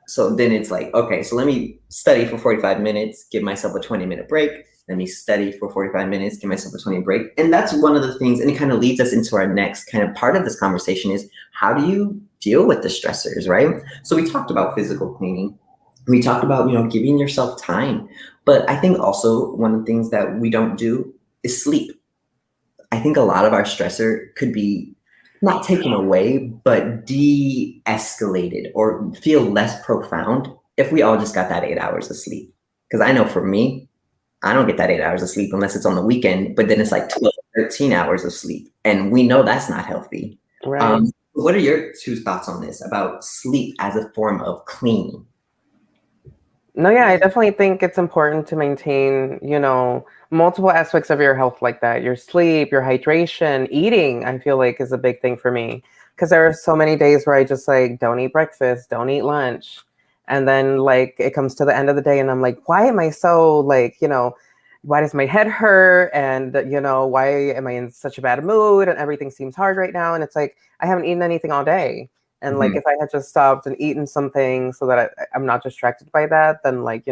So then it's like, okay, so let me study for 45 minutes, give myself a 20-minute break. Let me study for 45 minutes, give myself a 20-minute break. And that's one of the things, and it kind of leads us into our next kind of part of this conversation is, how do you deal with the stressors, right? So we talked about physical cleaning. We talked about, giving yourself time. But I think also one of the things that we don't do is sleep. I think a lot of our stressor could be not taken away, but de-escalated or feel less profound if we all just got that 8 hours of sleep. Because I know for me, I don't get that 8 hours of sleep unless it's on the weekend, but then it's like 12, 13 hours of sleep. And we know that's not healthy. Right. What are your two thoughts on this about sleep as a form of cleaning? No, yeah, I definitely think it's important to maintain, multiple aspects of your health like that. Your sleep, your hydration, eating, I feel like is a big thing for me. Because there are so many days where I just like don't eat breakfast, don't eat lunch. And then like it comes to the end of the day and I'm like, why am I so like, why does my head hurt? And, why am I in such a bad mood? And everything seems hard right now. And it's like, I haven't eaten anything all day. And like, if I had just stopped and eaten something so that I'm not distracted by that, then like,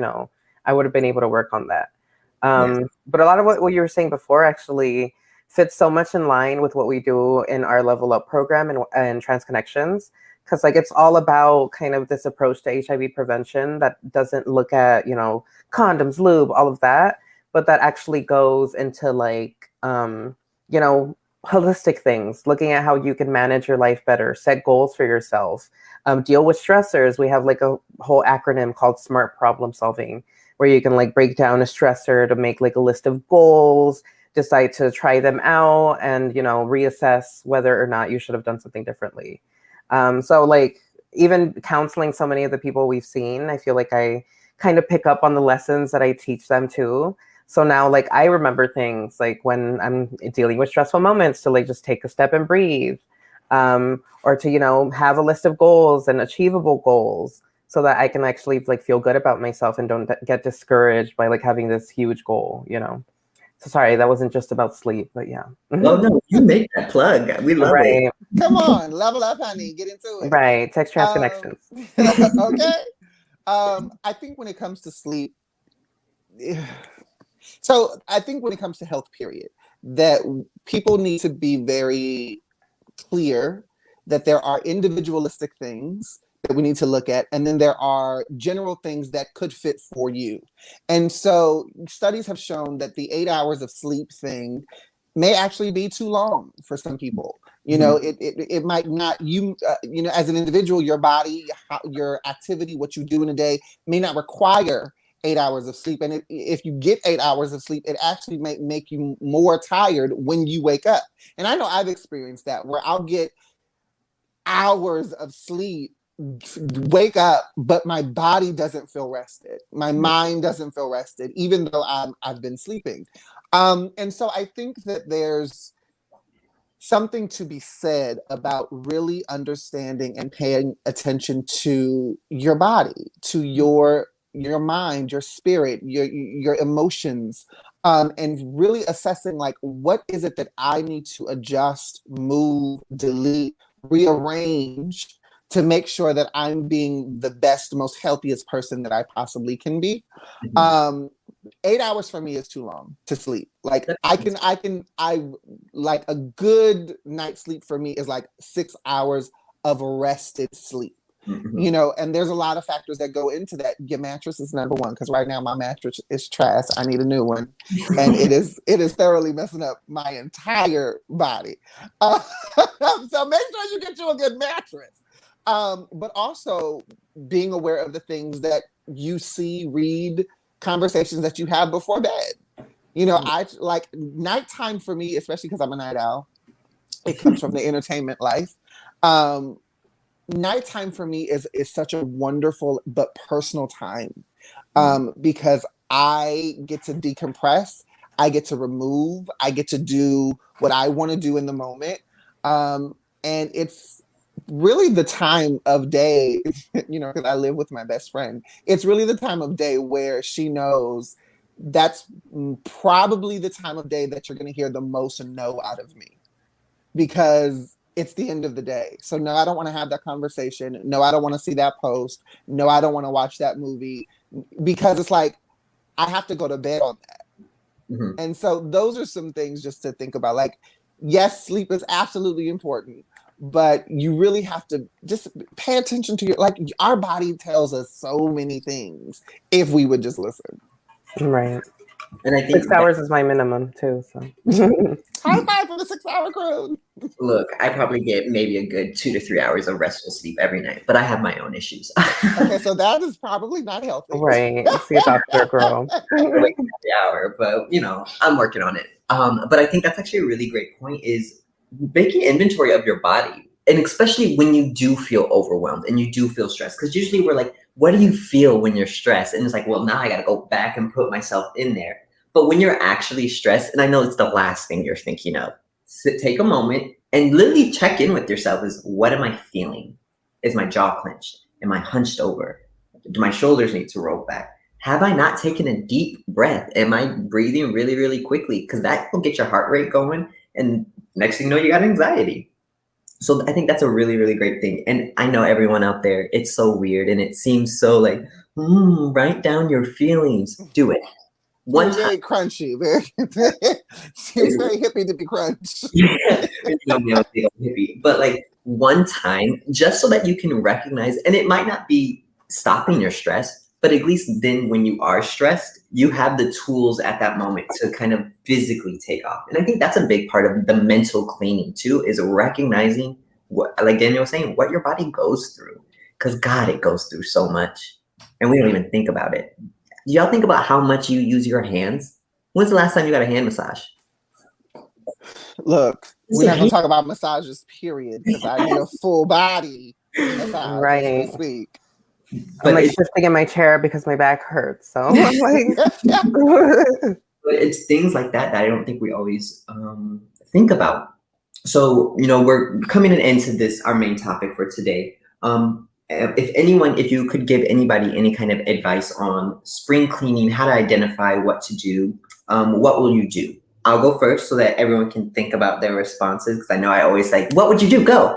I would have been able to work on that. But a lot of what you were saying before actually fits so much in line with what we do in our Level Up program and Trans Connections. Because like, it's all about kind of this approach to HIV prevention that doesn't look at, condoms, lube, all of that, but that actually goes into like, holistic things, looking at how you can manage your life better, set goals for yourself, deal with stressors. We have like a whole acronym called SMART problem solving, where you can like break down a stressor to make like a list of goals, decide to try them out, and reassess whether or not you should have done something differently. So like even counseling so many of the people we've seen, I feel like I kind of pick up on the lessons that I teach them too. So now, like, I remember things like when I'm dealing with stressful moments to like just take a step and breathe, or to, have a list of goals and achievable goals so that I can actually like feel good about myself and don't get discouraged by like having this huge goal. So sorry, that wasn't just about sleep, but yeah. Oh no, you make that plug. We love it. Come on, level up, honey. Get into it. Right. Text Trans Connections. Okay. I think when it comes to sleep, so I think when it comes to health, period, that people need to be very clear that there are individualistic things that we need to look at, and then there are general things that could fit for you. And so studies have shown that the 8 hours of sleep thing may actually be too long for some people. It might not, as an individual, your body, your activity, what you do in a day may not require 8 hours of sleep. And if you get 8 hours of sleep, it actually may make you more tired when you wake up. And I know I've experienced that, where I'll get hours of sleep, wake up, but my body doesn't feel rested. My mind doesn't feel rested, even though I've been sleeping. And so I think that there's something to be said about really understanding and paying attention to your body, to your mind, your spirit, your emotions, and really assessing like, what is it that I need to adjust, move, delete, rearrange to make sure that I'm being the best, most healthiest person that I possibly can be. 8 hours for me is too long to sleep. Like I like a good night's sleep for me is like 6 hours of rested sleep. And there's a lot of factors that go into that. Your mattress is number one, because right now my mattress is trash. I need a new one, and it is thoroughly messing up my entire body. So make sure you get you a good mattress. But also being aware of the things that you see, read, conversations that you have before bed. I like nighttime for me, especially because I'm a night owl. It comes from the entertainment life. Nighttime for me is such a wonderful but personal time, because I get to decompress, I get to remove, I get to do what I want to do in the moment, and it's really the time of day, because I live with my best friend. It's really the time of day where she knows that's probably the time of day that you're going to hear the most no out of me, because it's the end of the day. So no, I don't want to have that conversation. No, I don't want to see that post. No, I don't want to watch that movie, because it's like, I have to go to bed on that. And so those are some things just to think about. Like, yes, sleep is absolutely important, but you really have to just pay attention to our body tells us so many things if we would just listen. Right. And I think 6 hours is my minimum too. So high five for the 6 hour crew. Look, I probably get maybe a good 2 to 3 hours of restful sleep every night, but I have my own issues. Okay, so that is probably not healthy. Right. See a doctor, girl. Every hour, but I'm working on it. But I think that's actually a really great point, is making inventory of your body. and especially when you do feel overwhelmed and you do feel stressed, because usually we're like, what do you feel when you're stressed? And it's like, well, now I got to go back and put myself in there. But when you're actually stressed, and I know it's the last thing you're thinking of, take a moment and literally check in with yourself. Is what am I feeling? Is my jaw clenched? Am I hunched over? Do my shoulders need to roll back? Have I not taken a deep breath? Am I breathing really, really quickly? Because that will get your heart rate going. And next thing you know, you got anxiety. So I think that's a really, really great thing. And I know everyone out there, it's so weird and it seems so like, write down your feelings. Do it. One very crunchy, very seems very hippie to be crunched. Yeah, hippie. But like one time, just so that you can recognize, and it might not be stopping your stress, but at least then when you are stressed, you have the tools at that moment to kind of physically take off. And I think that's a big part of the mental cleaning too, is recognizing what, like Daniel was saying, what your body goes through. Because God, it goes through so much. And we don't even think about it. Do y'all think about how much you use your hands? When's the last time you got a hand massage? Look, we're not gonna talk about massages, period, because I need a full body massage Right. as we speak. I'm like shifting in my chair because my back hurts. So I'm like, but it's things like that that I don't think we always think about. So, you know, we're coming an end to this, our main topic for today. If you could give anybody any kind of advice on spring cleaning, how to identify what to do, what will you do? I'll go first so that everyone can think about their responses, because I know I always say, what would you do? Go.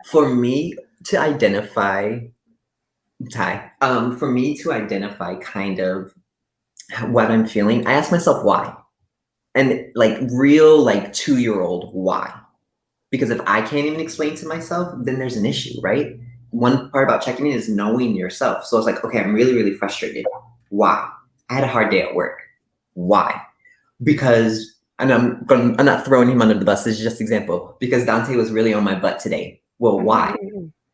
For me to identify, kind of what I'm feeling, I ask myself why. And like real, like 2-year-old why. Because if I can't even explain to myself, then there's an issue, right? One part about checking in is knowing yourself. So it's like, okay, I'm really, really frustrated. Why? I had a hard day at work. Why? Because, and I'm not throwing him under the bus, this is just an example, because Dante was really on my butt today. Well, why?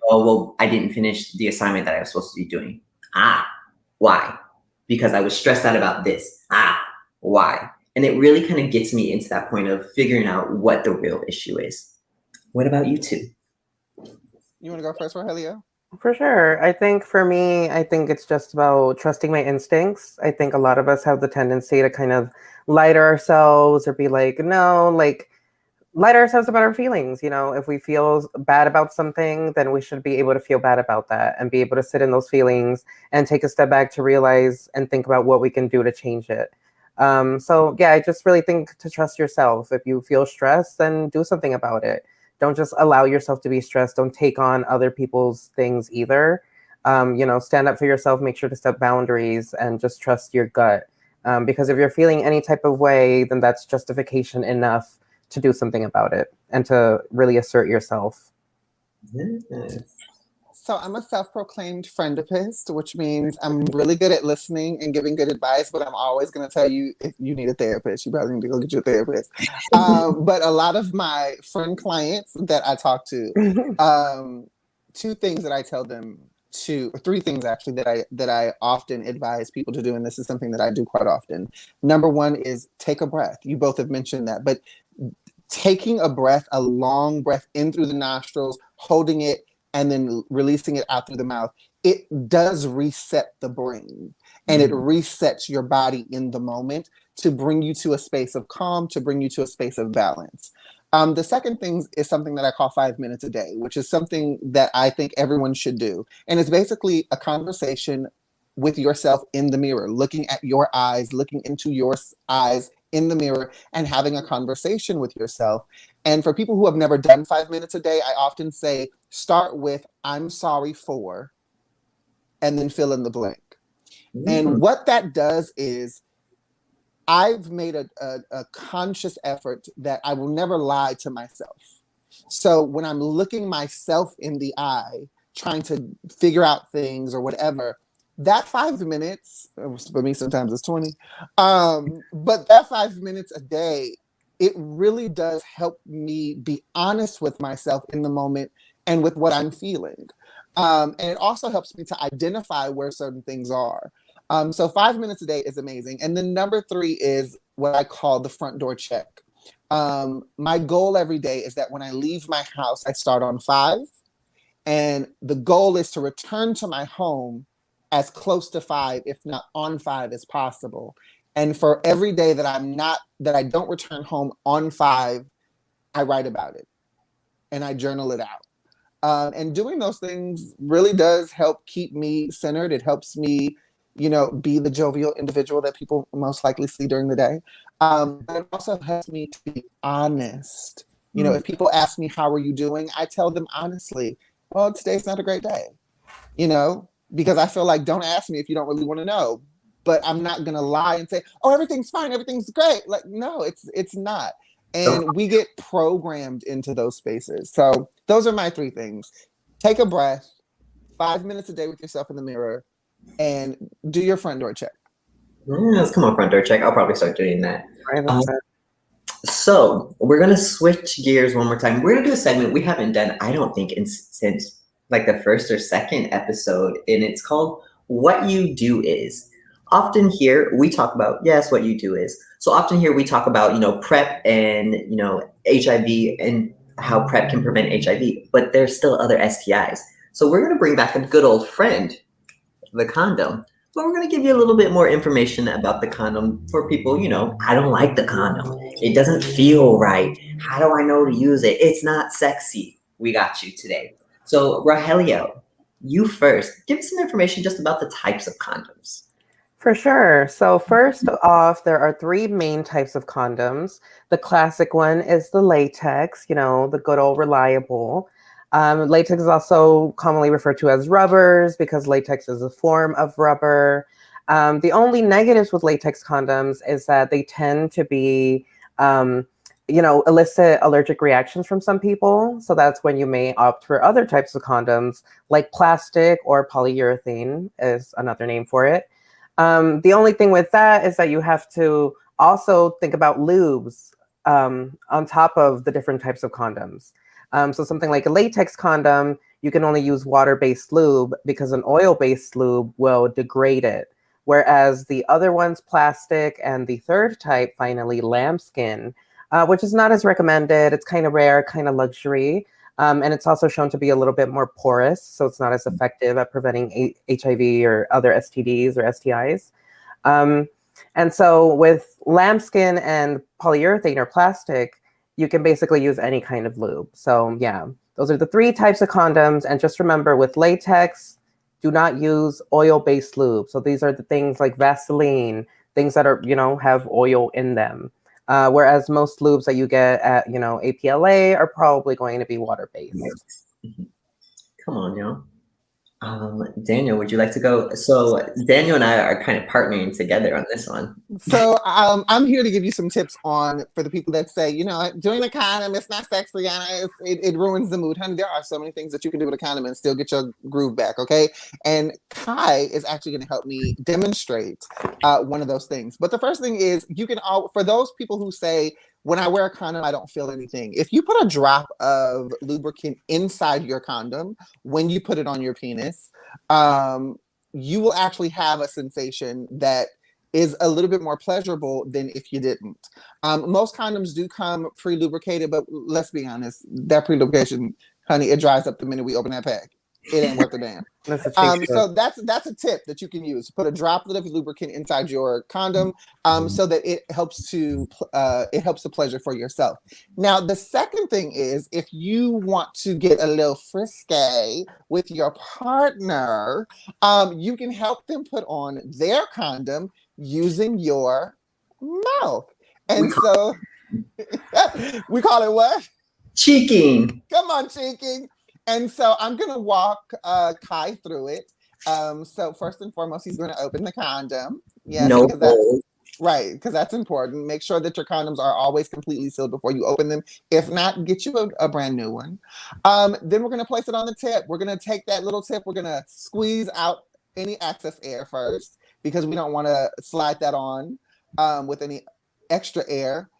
Oh, well, I didn't finish the assignment that I was supposed to be doing. Why? Because I was stressed out about this. Why? And it really kind of gets me into that point of figuring out what the real issue is. What about you two? You want to go first, Rogelio? For sure. I think for me, I think it's just about trusting my instincts. I think a lot of us have the tendency to kind of lie to ourselves or be like, no, like lie to ourselves about our feelings. You know, if we feel bad about something, then we should be able to feel bad about that and be able to sit in those feelings and take a step back to realize and think about what we can do to change it. So yeah, I just really think to trust yourself. If you feel stressed, then do something about it. Don't just allow yourself to be stressed. Don't take on other people's things either. Stand up for yourself, make sure to set boundaries, and just trust your gut. Because if you're feeling any type of way, then that's justification enough to do something about it and to really assert yourself. So I'm a self-proclaimed friendipist, which means I'm really good at listening and giving good advice, but I'm always going to tell you, if you need a therapist, you probably need to go get your therapist. But a lot of my friend clients that I talk to, 2 things that I tell them to, or 3 things actually that I often advise people to do, and this is something that I do quite often. Number 1 is take a breath. You both have mentioned that, but taking a breath, a long breath in through the nostrils, holding it, and then releasing it out through the mouth, it does reset the brain and it resets your body in the moment to bring you to a space of calm, to bring you to a space of balance. The second thing is something that I call 5 minutes a day, which is something that I think everyone should do. And it's basically a conversation with yourself in the mirror, looking at your eyes, looking into your eyes in the mirror and having a conversation with yourself. And for people who have never done 5 minutes a day, I often say, start with, I'm sorry for, and then fill in the blank. And what that does is I've made a conscious effort that I will never lie to myself. So when I'm looking myself in the eye, trying to figure out things or whatever, that 5 minutes, for me sometimes it's 20, but that 5 minutes a day, it really does help me be honest with myself in the moment and with what I'm feeling. And it also helps me to identify where certain things are. So 5 minutes a day is amazing. And then number 3 is what I call the front door check. My goal every day is that when I leave my house, I start on 5. And the goal is to return to my home as close to 5, if not on 5 as possible. And for every day that I don't return home on 5, I write about it and I journal it out. And doing those things really does help keep me centered. It helps me, be the jovial individual that people most likely see during the day. But it also helps me to be honest. If people ask me, how are you doing? I tell them honestly, well, today's not a great day, because I feel like, don't ask me if you don't really want to know. But I'm not going to lie and say, oh, everything's fine, everything's great. Like, no, it's not. And we get programmed into those spaces. So those are my 3 things. Take a breath, 5 minutes a day with yourself in the mirror, and do your front door check. Yes, come on, front door check. I'll probably start doing that. Right, that's it. So we're going to switch gears one more time. We're going to do a segment we haven't done, I don't think, since like the first or second episode. And it's called What You Do Is. Often here we talk about, yes, what you do is. So often here we talk about, PrEP and, HIV and how PrEP can prevent HIV, but there's still other STIs. So we're going to bring back a good old friend, the condom. But we're going to give you a little bit more information about the condom for people, I don't like the condom. It doesn't feel right. How do I know to use it? It's not sexy. We got you today. So Rogelio, you first. Give us some information just about the types of condoms. For sure. So first off, there are 3 main types of condoms. The classic one is the latex, the good old reliable. Latex is also commonly referred to as rubbers because latex is a form of rubber. The only negatives with latex condoms is that they tend to be, elicit allergic reactions from some people. So that's when you may opt for other types of condoms, like plastic or polyurethane is another name for it. The only thing with that is that you have to also think about lubes on top of the different types of condoms. So something like a latex condom, you can only use water-based lube because an oil-based lube will degrade it. Whereas the other one's plastic, and the third type, finally, lambskin, which is not as recommended. It's kind of rare, kind of luxury. And it's also shown to be a little bit more porous, so it's not as effective at preventing HIV or other STDs or STIs. And so with lambskin and polyurethane or plastic, you can basically use any kind of lube. So yeah, those are the 3 types of condoms. And just remember, with latex, do not use oil-based lube. So these are the things like Vaseline, things that are, have oil in them. Whereas most lubes that you get at, APLA are probably going to be water-based. Come on, y'all. Daniel, would you like to go? So Daniel and I are kind of partnering together on this one. So I'm here to give you some tips for the people that say, doing the condom, it's not sexy, and it ruins the mood. Honey, there are so many things that you can do with a condom and still get your groove back, okay? And Kai is actually going to help me demonstrate one of those things. But the first thing is, for those people who say, when I wear a condom, I don't feel anything. If you put a drop of lubricant inside your condom, when you put it on your penis, you will actually have a sensation that is a little bit more pleasurable than if you didn't. Most condoms do come pre-lubricated, but let's be honest, that pre-lubrication, honey, it dries up the minute we open that pack. It ain't worth a damn. So that's a tip that you can use. Put a droplet of lubricant inside your condom, so that it helps the pleasure for yourself. Now, the second thing is, if you want to get a little frisky with your partner, you can help them put on their condom using your mouth. And so we call it what? Cheeking. Come on, cheeking. And so I'm going to walk Kai through it. So first and foremost, he's going to open the condom. Yes, no because that's important. Make sure that your condoms are always completely sealed before you open them. If not, get you a brand new one. Then we're going to place it on the tip. We're going to take that little tip. We're going to squeeze out any excess air first, because we don't want to slide that on with any extra air.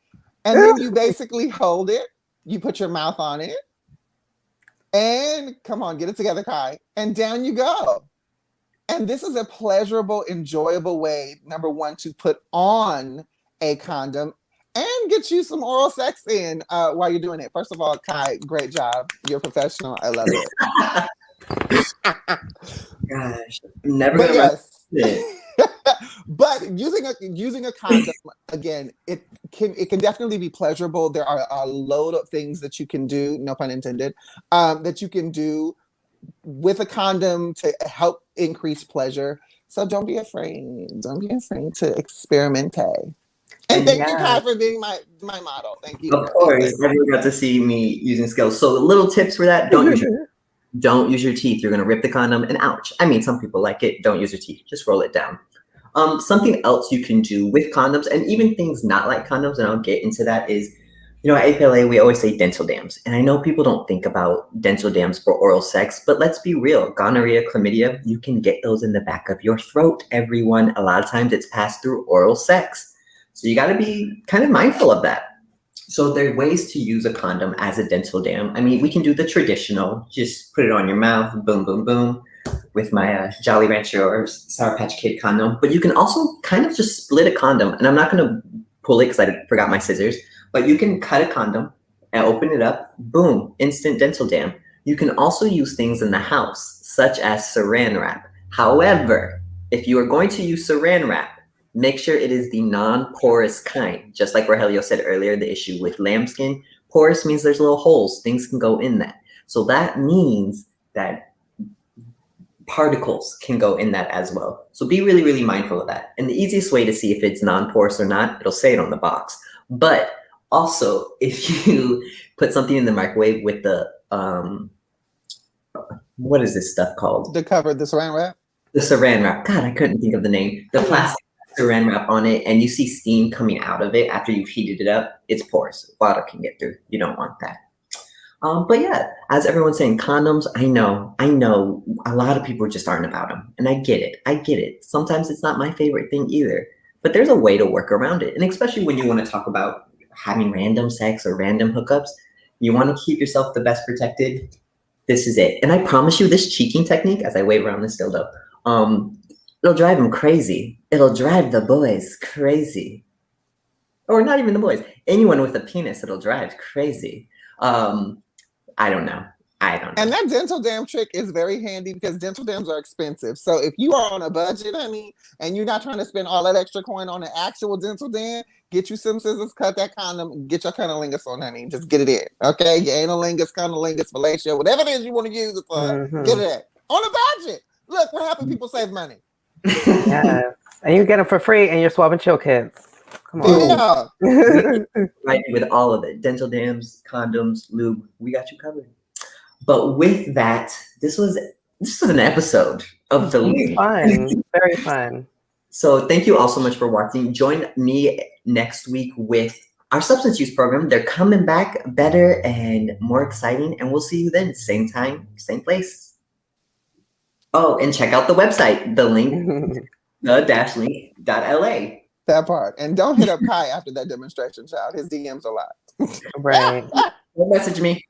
And then you basically hold it. You put your mouth on it. And come on, get it together, Kai. And down you go. And this is a pleasurable, enjoyable way, number one, to put on a condom and can get you some oral sex in while you're doing it. First of all, Kai, great job. You're a professional. I love it. Gosh, I'm never But gonna yes. it. But using a condom, again, it can definitely be pleasurable. There are a load of things that you can do, no pun intended, that you can do with a condom to help increase pleasure. So don't be afraid. Don't be afraid to experiment. And thank you, Kai, for being my model. Thank you. Of course, everyone got to see me using skills. So the little tips for that: don't use your teeth. You're gonna rip the condom, and ouch. I mean, some people like it. Don't use your teeth. Just roll it down. Something else you can do with condoms, and even things not like condoms, and I'll get into that, is, you know, at APLA, we always say dental dams. And I know people don't think about dental dams for oral sex, but let's be real. Gonorrhea, chlamydia, you can get those in the back of your throat, everyone. A lot of times it's passed through oral sex. So you got to be kind of mindful of that. So there are ways to use a condom as a dental dam. I mean, we can do the traditional, just put it on your mouth, boom, boom, boom, with my Jolly Rancher or Sour Patch Kid condom. But you can also kind of just split a condom. And I'm not going to pull it because I forgot my scissors. But you can cut a condom and open it up, boom, instant dental dam. You can also use things in the house, such as saran wrap. However, if you are going to use saran wrap, make sure it is the non-porous kind. Just like Rogelio said earlier, the issue with lambskin, porous means there's little holes, things can go in that. So that means that particles can go in that as well. So be really, really mindful of that. And the easiest way to see if it's non-porous or not, it'll say it on the box. But also, if you put something in the microwave with the, what is this stuff called? The cover, the saran wrap? The saran wrap. God, I couldn't think of the name. The plastic saran wrap on it, and you see steam coming out of it after you've heated it up, it's porous. Water can get through. You don't want that. But yeah, as everyone's saying, condoms, I know a lot of people just aren't about them. And I get it. Sometimes it's not my favorite thing either. But there's a way to work around it. And especially when you want to talk about having random sex or random hookups, you want to keep yourself the best protected. This is it. And I promise you, this cheeking technique, as I wave around this dildo, it'll drive them crazy. It'll drive the boys crazy. Or not even the boys. Anyone with a penis, it'll drive crazy. I don't know. And that dental dam trick is very handy because dental dams are expensive. So if you are on a budget, honey, and you're not trying to spend all that extra coin on an actual dental dam, get you some scissors, cut that condom, get your cunnilingus on, honey. Just get it in. Okay? Your analingus, cunnilingus, fellatio, whatever it is you want to use it for, get it in. On a budget. Look, we're helping people save money. Yes. And you get them for free and you're Swab and Chill kids. Come on. Yeah. Right, with all of it. Dental dams, condoms, lube. We got you covered. But with that, this was an episode of the Link. Fun. Very fun. So thank you all so much for watching. Join me next week with our substance use program. They're coming back better and more exciting. And we'll see you then. Same time, same place. Oh, and check out the website, the link, the-link.la. That part. And don't hit up Kai after that demonstration, child. His DMs a lot. Right. Don't message me.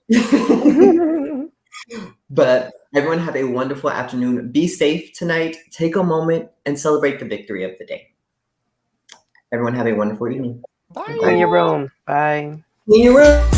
But everyone have a wonderful afternoon. Be safe tonight. Take a moment and celebrate the victory of the day. Everyone have a wonderful evening. Bye. Clean your room. Bye. Clean your room.